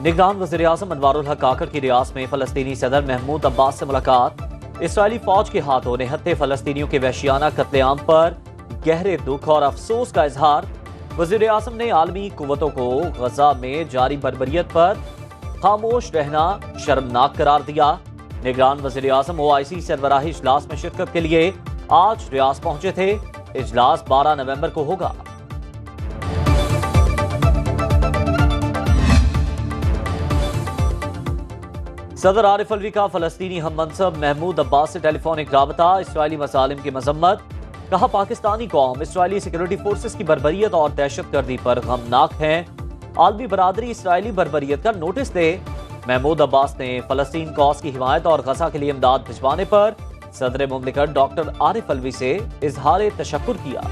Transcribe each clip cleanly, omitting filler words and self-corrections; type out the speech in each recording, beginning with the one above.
निगरान वज़ीर-ए-आज़म अनवारुल हक काकड़ की रियासत में फलस्तीनी सदर महमूद अब्बास से मुलाकात। इसराइली फौज के हाथों निहत्ते फलस्तीनियों के वहशियाना कत्लेआम पर गहरे दुख और अफसोस का इजहार। वज़ीर-ए-आज़म ने आलमी कुव्वतों को गजा में जारी बर्बरियत पर खामोश रहना शर्मनाक करार दिया। निगरान वज़ीर-ए-आज़म OIC सरबराही इजलास में शिरकत के लिए आज रियासत पहुंचे थे। इजलास 12 नवंबर को होगा। सदर आरिफ अलवी का फलस्तीनी हम मनसब महमूद अब्बास से टेलीफोनिक राबता। इसराइली मसालिम की मजम्मत। कहा, पाकिस्तानी कौम इसराइली सिक्योरिटी फोर्सेस की बर्बरियत और दहशतगर्दी पर गमनाक है। आलमी बरादरी इसराइली बर्बरियत का नोटिस दे। महमूद अब्बास ने फलस्तीन कॉज की हिमायत और गजा के लिए इमदाद भिजवाने पर सदर मुमलिकत डॉक्टर आरिफ अलवी से इजहार तशक्कुर किया।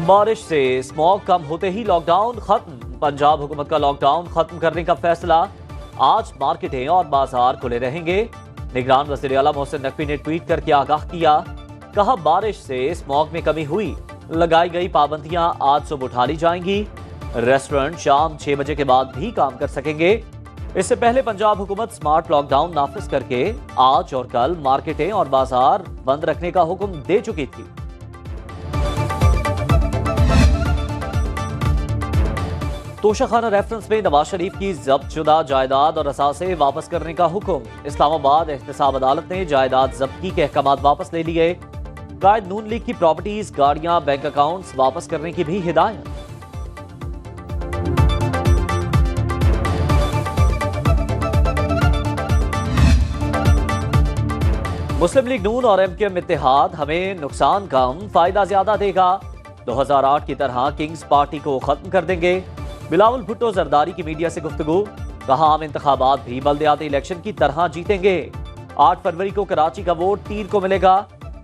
बारिश से स्मॉग कम होते ही लॉकडाउन खत्म। पंजाब हुकूमत का लॉकडाउन खत्म करने का फैसला। आज मार्केटें और बाजार खुले रहेंगे। निगरान वज़ीर आला मोहसिन नकवी ने ट्वीट करके आगाह किया। कहा, बारिश से स्मॉग में कमी हुई। लगाई गई पाबंदियां आज सुबह उठा ली जाएंगी। रेस्टोरेंट शाम 6 बजे के बाद भी काम कर सकेंगे। इससे पहले पंजाब हुकूमत स्मार्ट लॉकडाउन नाफिज करके आज और कल मार्केटें और बाजार बंद रखने का हुक्म दे चुकी थी। तोशाखाना रेफरेंस में नवाज शरीफ की जब्त शुदा जायदाद और असासे वापस करने का हुक्म। इस्लामाबाद एहतसाब अदालत ने जायदाद जब्ती के अहकामात वापस ले लिए। कायद नून लीग की प्रॉपर्टीज, गाड़ियां, बैंक अकाउंट्स वापस करने की भी हिदायत। मुस्लिम लीग नून और MKM इत्तेहाद हमें नुकसान कम, फायदा ज्यादा देगा। 2008 की तरह किंग्स पार्टी को खत्म कर देंगे। बिलावल भुट्टो जरदारी की मीडिया से गुफ्तगू। कहा, आम इंतखाबात भी बल्दियाती इलेक्शन की तरह जीतेंगे। 8 फरवरी को कराची का वोट तीर को मिलेगा।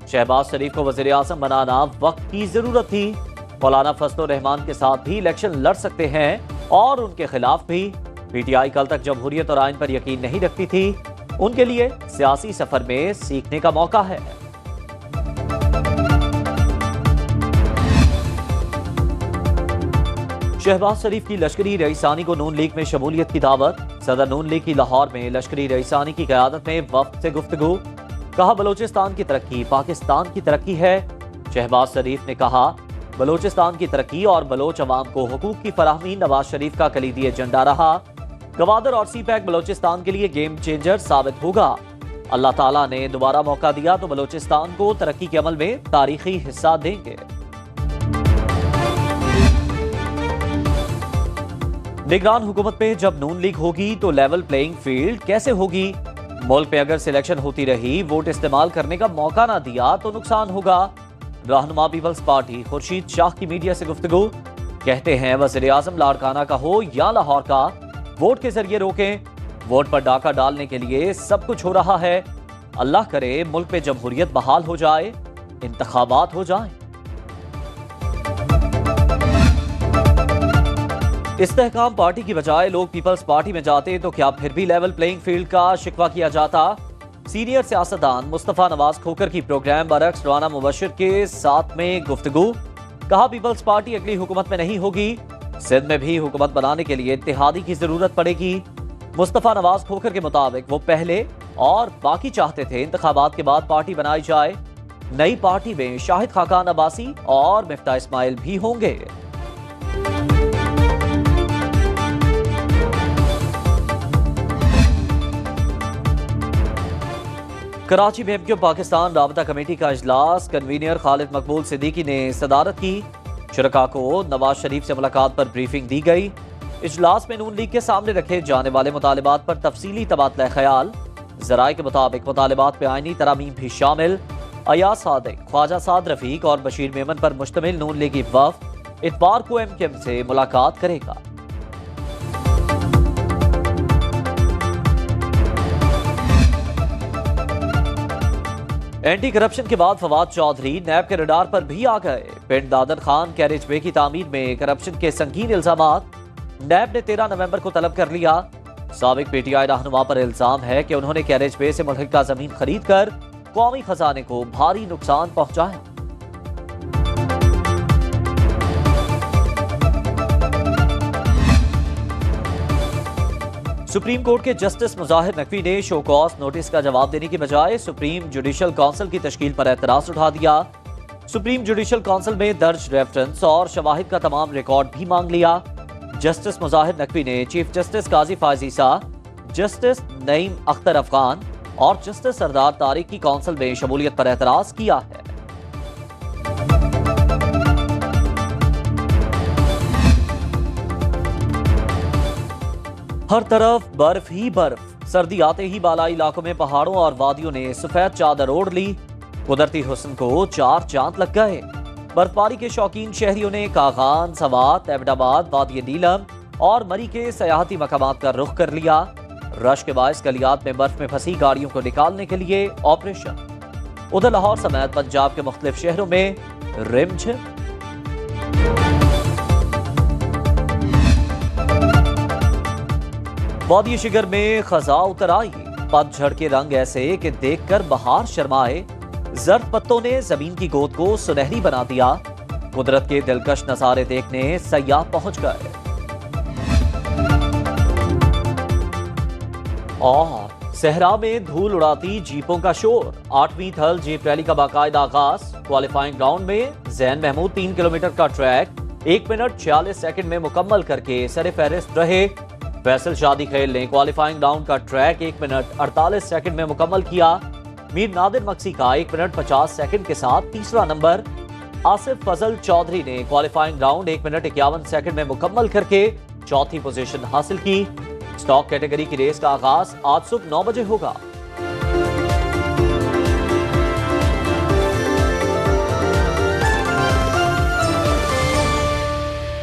शहबाज शरीफ को वज़ीर आज़म बनाना वक्त की जरूरत थी। मौलाना फजलुर रहमान के साथ भी इलेक्शन लड़ सकते हैं और उनके खिलाफ भी। PTI कल तक जमहूरियत और आइन पर यकीन नहीं रखती थी। उनके लिए सियासी सफर में सीखने का मौका है। शहबाज शरीफ की लश्करी रईसानी को नून लीग में शमूलियत की दावत। सदर नून लीग की लाहौर में लश्करी रईसानी की क़यादत में वफ्द से गुफ्तगू। कहा, बलोचिस्तान की तरक्की पाकिस्तान की तरक्की है। शहबाज शरीफ ने कहा, बलोचिस्तान की तरक्की और बलोच अवाम को हुकूक की फराहमी नवाज शरीफ का कलीदी एजेंडा रहा। गवादर और CPAC बलोचिस्तान के लिए गेम चेंजर साबित होगा। अल्लाह ताला ने दोबारा मौका दिया तो बलोचिस्तान को तरक्की के अमल में तारीखी हिस्सा देंगे। निगरान हुकूमत में जब नून लीग होगी तो लेवल प्लेइंग फील्ड कैसे होगी? मुल्क में अगर सिलेक्शन होती रही, वोट इस्तेमाल करने का मौका ना दिया तो नुकसान होगा। रहनुमा पीपल्स पार्टी खुर्शीद शाह की मीडिया से गुफ्तगू। कहते हैं, वज़ीर आज़म लाड़काना का हो या लाहौर का, वोट के जरिए रोकें। वोट पर डाका डालने के लिए सब कुछ हो रहा है। अल्लाह करे मुल्क में जमहूरियत बहाल हो जाए, इंतखाबात हो जाए। इस्तेहकाम पार्टी की बजाय लोग पीपल्स पार्टी में जाते तो क्या फिर भी लेवल प्लेइंग फील्ड का शिकवा किया जाता? सीनियर सियासतदान मुस्तफा नवाज खोकर की प्रोग्राम बरक्स राना मुबशिर के साथ में गुफ्तगू। कहा, पीपल्स पार्टी अगली हुकूमत में नहीं होगी। सिंध में भी हुकूमत बनाने के लिए इत्तेहादी की जरूरत पड़ेगी। मुस्तफा नवाज खोकर के मुताबिक वो पहले और बाकी चाहते थे इंतखाबात के बाद पार्टी बनाई जाए। नई पार्टी में शाहिद खाकान अब्बासी और मिफ्ता इस्माइल भी होंगे। कराची में MKM पाकिस्तान राबता कमेटी का इजलास कन्वीनर खालिद मकबूल सिद्दीकी ने सदारत की। शुरका को नवाज शरीफ से मुलाकात पर ब्रीफिंग दी गई। इजलास में नून लीग के सामने रखे जाने वाले मुतालिबात पर तफसीली तबादला ख्याल। जराए के मुताबिक मुतालिबात पे आईनी तरामीम भी शामिल। अयाज सादिक, ख्वाजा साद रफीक और बशीर मेमन पर मुश्तमिल नून लीगी वफ्द इतवार को MKM से मुलाकात करेगा। एंटी करप्शन के बाद फवाद चौधरी नैब के रडार पर भी आ गए। पिंड दादर खान कैरेज वे की तामीर में करप्शन के संगीन इल्जामात। नैब ने 13 नवंबर को तलब कर लिया। साबिक PTI रहनुमा पर इल्जाम है कि उन्होंने कैरेज वे से मुल्हिका जमीन खरीद कर कौमी खजाने को भारी नुकसान पहुंचाया। सुप्रीम कोर्ट के जस्टिस मुजाहिर नकवी ने शो कॉज नोटिस का जवाब देने की बजाय सुप्रीम जुडिशल काउंसिल की तश्कील पर एतराज उठा दिया। सुप्रीम जुडिशल काउंसिल में दर्ज रेफरेंस और शवाहिद का तमाम रिकॉर्ड भी मांग लिया। जस्टिस मुजाहिर नकवी ने चीफ जस्टिस काजी फायज ईसा, जस्टिस नईम अख्तर अफगान और जस्टिस सरदार तारिक की काउंसिल में शमूलियत पर एतराज किया है। हर तरफ बर्फ ही बर्फ। सर्दी आते ही बालाई इलाकों में पहाड़ों और वादियों ने सफेद चादर ओढ़ ली। कुदरती हुस्न को चार चांद लग गए। बर्फबारी के शौकीन शहरियों ने कागान, सवात, एबटाबाद, वादी नीलम और मरी के सयाहती मकामात का रुख कर लिया। रश के बायस गलियात में बर्फ में फंसी गाड़ियों को निकालने के लिए ऑपरेशन। उधर लाहौर समेत पंजाब के मुख्तलिफ शहरों में रिमझिम। वादी शिगर में खजा उतर आई। पतझड़ के रंग ऐसे कि देखकर बहार शर्माए। जर्द पत्तों ने जमीन की गोद को सुनहरी बना दिया। कुदरत के दिलकश नजारे देखने सयाह पहुंच गए। और सहरा में धूल उड़ाती जीपों का शोर। 8वीं थल जीप रैली का बाकायदा आगाज। क्वालिफाइंग ग्राउंड में जैन महमूद 3 किलोमीटर का ट्रैक 1 मिनट 46 सेकंड में मुकम्मल करके सरे फहरिस्त रहे। फैसल शादी खेल ने क्वालिफाइंग राउंड का ट्रैक 1 मिनट 48 सेकंड में मुकम्मल किया। मीर नादिर मक्सी का 1 मिनट 50 सेकंड के साथ तीसरा नंबर। आसिफ फजल चौधरी ने क्वालिफाइंग राउंड 1 मिनट 51 सेकंड में मुकम्मल करके चौथी पोजीशन हासिल की। स्टॉक कैटेगरी की रेस का आगाज आज सुबह 9 बजे होगा।